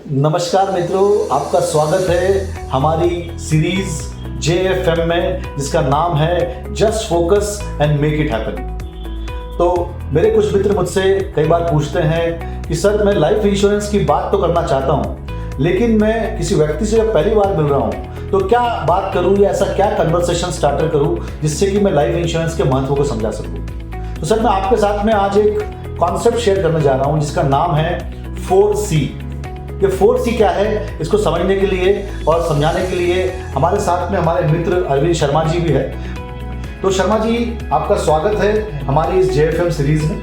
नमस्कार मित्रों, आपका स्वागत है हमारी सीरीज JFM में, जिसका नाम है just focus and make it happen. तो मेरे कुछ मित्र मुझसे कई बार पूछते हैं कि सर मैं लाइफ इंश्योरेंस की बात तो करना चाहता हूँ, लेकिन मैं किसी व्यक्ति से जब पहली बार मिल रहा हूँ तो क्या बात करूँ या ऐसा क्या कन्वर्सेशन स्टार्टर करूँ जिससे कि मैं लाइफ इंश्योरेंस के महत्व को समझा सकूँ। तो सर मैं आपके साथ में आज एक कॉन्सेप्ट शेयर करने जा रहा हूँ जिसका नाम है 4C। ये 4C क्या है, इसको समझने के लिए और समझाने के लिए हमारे साथ में हमारे मित्र अरविंद शर्मा जी भी है। तो शर्मा जी, आपका स्वागत है हमारी इस JFM सीरीज में।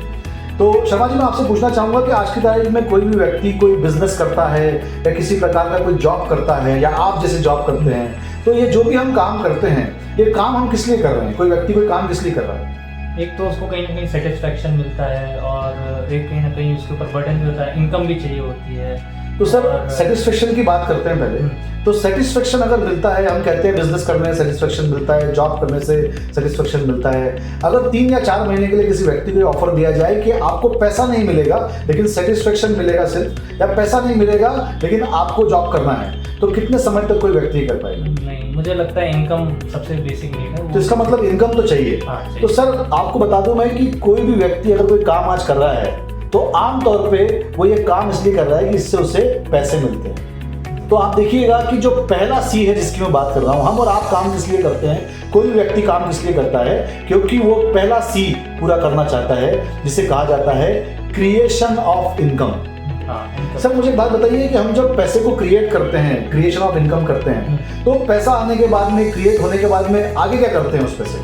तो शर्मा जी, मैं आपसे पूछना चाहूँगा कि आज की तारीख में कोई भी व्यक्ति कोई बिजनेस करता है या किसी प्रकार का कोई जॉब करता है या आप जैसे जॉब करते हैं, तो ये जो भी हम काम करते हैं, ये काम हम किस लिए कर रहे हैं? कोई व्यक्ति कोई काम किस लिए कर रहा है? एक तो उसको कहीं ना कहीं सेटिस्फैक्शन मिलता है और एक कहीं ना कहीं उसके ऊपर बर्डन भी होता है, इनकम भी चाहिए होती है। तो सर सेटिस्फेक्शन की बात करते हैं पहले। तो सेटिस्फेक्शन अगर मिलता है, हम कहते हैं बिजनेस करने से सेटिस्फेक्शन मिलता है, जॉब करने से सेटिस्फेक्शन मिलता है। अगर 3 या 4 महीने के लिए किसी व्यक्ति को ऑफर दिया जाए कि आपको पैसा नहीं मिलेगा लेकिन सेटिस्फेक्शन मिलेगा सिर्फ, या पैसा नहीं मिलेगा लेकिन आपको जॉब करना है, तो कितने समय तक कोई व्यक्ति कर पाएगा? नहीं, मुझे लगता है इनकम सबसे बेसिक नीड है। तो इसका मतलब इनकम तो चाहिए। तो सर आपको बता दूं मैं कि कोई भी व्यक्ति अगर कोई काम आज कर रहा है तो आमतौर पे वो ये काम इसलिए कर रहा है कि इससे उसे पैसे मिलते हैं। तो आप देखिएगा कि जो पहला C है जिसकी मैं बात कर रहा हूँ, हम और आप काम किस लिए करते हैं, कोई भी व्यक्ति काम किस लिए करता है, क्योंकि वो पहला C पूरा करना चाहता है, जिसे कहा जाता है क्रिएशन ऑफ इनकम। सर मुझे एक बात बताइए कि हम जब पैसे को क्रिएट करते हैं, क्रिएशन ऑफ इनकम करते हैं, तो पैसा आने के बाद में, क्रिएट होने के बाद में आगे क्या करते हैं उस पैसे?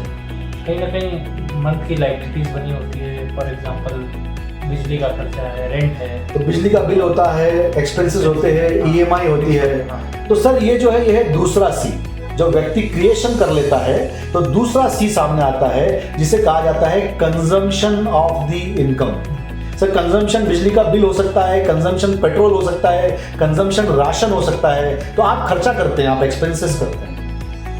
कहीं ना कहीं मंथ की लाइबिलिटीज बनी होती है। फॉर एग्जांपल बिजली का खर्चा है, रेंट है, तो बिजली का बिल होता है, एक्सपेंसेस होते हैं, EMI होती है। तो सर ये जो है, ये है दूसरा C। जब व्यक्ति क्रिएशन कर लेता है तो दूसरा C सामने आता है, जिसे कहा जाता है consumption of the income. Sir consumption बिजली का बिल हो सकता है, कंजम्पशन पेट्रोल हो सकता है, कंजम्पशन राशन हो सकता है। तो आप खर्चा करते हैं, आप एक्सपेंसेस करते हैं।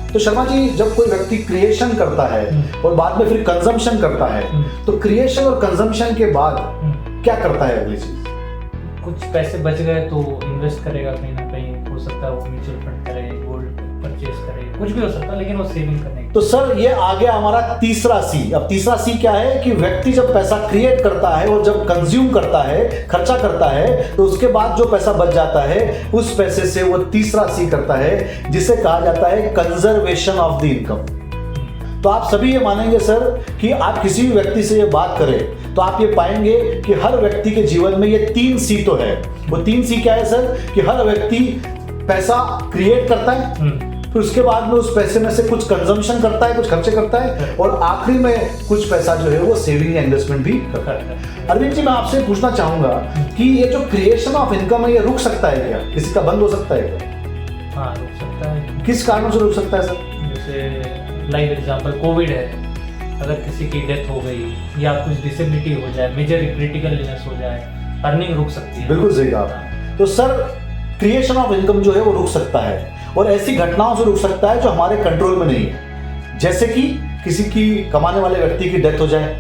तो शर्मा जी, जब कोई व्यक्ति क्रिएशन करता है और बाद में फिर कंजम्पशन करता है, तो क्रिएशन और कंजम्पशन के बाद क्या करता है अगली चीज? कुछ पैसे बच गए तो इन्वेस्ट करेगा, कहीं ना कहीं हो सकता है वो म्यूचुअल फंड करे, गोल्ड परचेज करे, कुछ भी हो सकता है, लेकिन वो सेविंग करने। तो सर ये आ गया हमारा तीसरा C। अब तीसरा C क्या है कि व्यक्ति जब पैसा क्रिएट करता है और जब कंज्यूम करता है, खर्चा करता है, तो उसके बाद जो पैसा बच जाता है उस पैसे से वो तीसरा C करता है, जिसे कहा जाता है कंजर्वेशन ऑफ द इनकम। तो आप सभी ये मानेंगे सर कि आप किसी भी व्यक्ति से ये बात करें तो आप ये पाएंगे कि हर व्यक्ति के जीवन में ये 3 C तो है। वो 3 C क्या है सर? कि हर व्यक्ति पैसा क्रिएट करता है, फिर उसके बाद में उस पैसे में से कुछ कंजम्पशन करता है, कुछ खर्चे करता है, और आखिरी में कुछ पैसा जो है वो सेविंग या इन्वेस्टमेंट भी करता है। अरविंद जी, मैं आपसे पूछना चाहूंगा कि ये जो क्रिएशन ऑफ इनकम है, ये रुक सकता है क्या? किसी का बंद हो सकता है क्या? हाँ, रुक सकता है। किस कारणों से रुक सकता है सर? जैसे लाइव एग्जांपल कोविड है, अगर किसी की डेथ हो गई या कुछ डिसेबिलिटी हो जाए, मेजर क्रिटिकल इलनेस हो जाए, अर्निंग रुक सकती है। बिल्कुल सही कहा। तो सर क्रिएशन ऑफ इनकम जो है वो रुक सकता है, और ऐसी घटनाओं से रुक सकता है जो हमारे कंट्रोल में नहीं है। जैसे कि किसी की कमाने वाले व्यक्ति की डेथ हो जाए,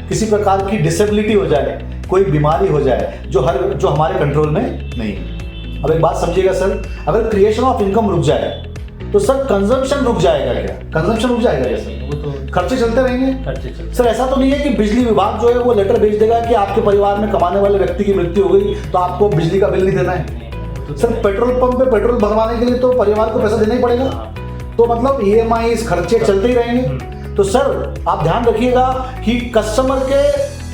किसी प्रकार की डिसेबिलिटी हो जाए, कोई बीमारी हो जाए जो हमारे कंट्रोल में नहीं है। अब एक बात समझिएगा सर, अगर क्रिएशन ऑफ इनकम रुक जाए तो सर कंजम्पशन रुक जाएगा क्या? कंजम्पशन रुक जाएगा क्या सर? वो तो खर्चे चलते रहेंगे। खर्चे चलते। सर ऐसा तो नहीं है कि बिजली विभाग जो है वो लेटर भेज देगा कि आपके परिवार में कमाने वाले व्यक्ति की मृत्यु हो गई तो आपको बिजली का बिल नहीं देना है। सर पेट्रोल पंप पे पेट्रोल भरवाने के लिए तो परिवार को पैसा देना ही पड़ेगा। तो मतलब EMI खर्चे चलते ही रहेंगे। तो सर आप ध्यान रखिएगा कि कस्टमर के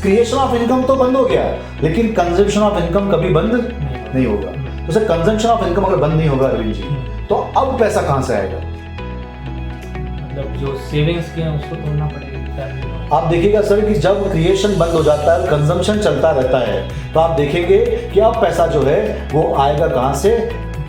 क्रिएशन ऑफ इनकम तो बंद हो गया, लेकिन कंजम्पशन ऑफ इनकम कभी बंद नहीं होगा। तो सर कंजम्पशन ऑफ इनकम अगर बंद नहीं होगा अरविंद जी, तो अब पैसा कहाँ से आएगा? मतलब जो सेविंग्स किए हैं उसको तोड़ना पड़ेगा। आप देखिएगा सर कि जब क्रिएशन बंद हो जाता है, कंजम्पशन चलता रहता है, तो आप देखेंगे कि अब पैसा जो है वो आएगा कहाँ से?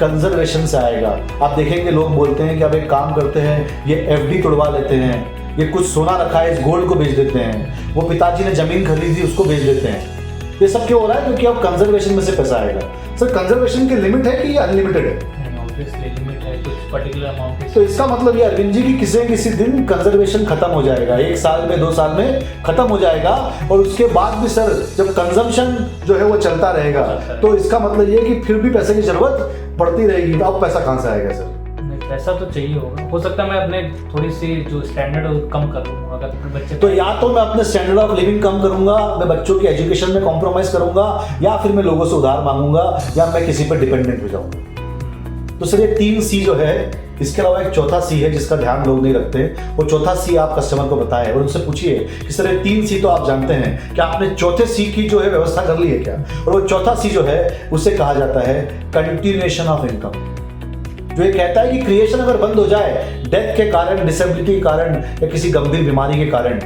कंजर्वेशन से आएगा। आप देखेंगे लोग बोलते हैं कि अब एक काम करते हैं, ये FD तुड़वा लेते हैं, ये कुछ सोना रखा है इस गोल्ड को बेच देते हैं, वो पिताजी ने जमीन खरीदी उसको बेच देते हैं। ये सब क्यों हो रहा है? क्योंकि अब कंजर्वेशन में से पैसा आएगा। सर कंजर्वेशन की लिमिट है कि अनलिमिटेड है? ऑब्वियसली लिमिट है, कुछ पर्टिकुलर अमाउंट तो इसका मतलब ये अरविंद जी की किसी न किसी दिन कंजर्वेशन खत्म हो जाएगा, 1 साल में 2 साल में खत्म हो जाएगा, और उसके बाद भी सर जब कंजम्पशन जो है वो चलता रहेगा, तो इसका मतलब ये कि फिर भी पैसे की जरूरत पड़ती रहेगी, तो अब पैसा कहाँ से आएगा सर? पैसा तो चाहिए होगा, हो सकता है मैं अपने थोड़ी सी जो स्टैंडर्ड कम कर लूँ अगर बच्चे। तो या तो मैं अपने स्टैंडर्ड ऑफ लिविंग कम करूंगा, मैं बच्चों की एजुकेशन में कॉम्प्रोमाइज करूंगा, या फिर मैं लोगों से उधार मांगूंगा, या मैं किसी पर डिपेंडेंट हो जाऊंगा। तो सर ये 3 सी जो है, इसके अलावा एक चौथा सी है जिसका ध्यान लोग नहीं रखते। वो चौथा सी आप कस्टमर को बताएं और उनसे पूछिए कि सर ये 3 सी तो आप जानते हैं, क्या आपने चौथे सी की जो है व्यवस्था कर ली है क्या? और वो चौथा सी जो है उसे कहा जाता है कंटिन्यूएशन ऑफ इनकम, जो ये कहता है कि क्रिएशन अगर बंद हो जाए डेथ के कारण, डिसेबिलिटी के कारण, या किसी गंभीर बीमारी के कारण,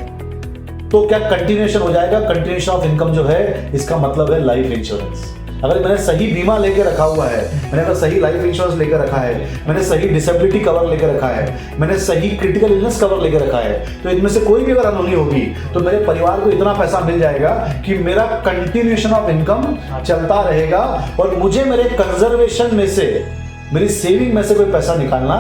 तो क्या कंटिन्यूएशन हो जाएगा? कंटिन्यूएशन ऑफ इनकम जो है इसका मतलब है लाइफ इंश्योरेंस। अगर मैंने सही बीमा लेके रखा हुआ है, मैंने अगर सही लाइफ इंश्योरेंस लेकर रखा है, मैंने सही डिसेबिलिटी कवर लेकर रखा है, मैंने सही क्रिटिकल इलनेस कवर लेकर रखा है, तो इनमें से कोई भी अगर अनहोनी होगी तो मेरे परिवार को इतना पैसा मिल जाएगा कि मेरा कंटिन्यूएशन ऑफ इनकम चलता रहेगा, और मुझे मेरे कंजर्वेशन में से, मेरी सेविंग में से कोई पैसा निकालना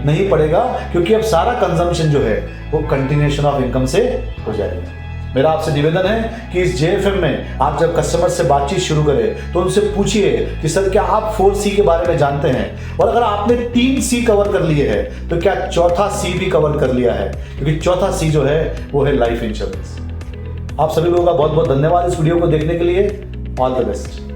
नहीं पड़ेगा, क्योंकि अब सारा कंजम्पशन जो है वो कंटिन्यूएशन ऑफ इनकम से हो जाएगा। मेरा आपसे निवेदन है कि इस JFM में आप जब कस्टमर से बातचीत शुरू करें तो उनसे पूछिए कि सर क्या आप 4C के बारे में जानते हैं, और अगर आपने 3C कवर कर लिए हैं तो क्या चौथा C भी कवर कर लिया है, क्योंकि चौथा C जो है वो है लाइफ इंश्योरेंस। आप सभी लोगों का बहुत बहुत धन्यवाद इस वीडियो को देखने के लिए। All the best.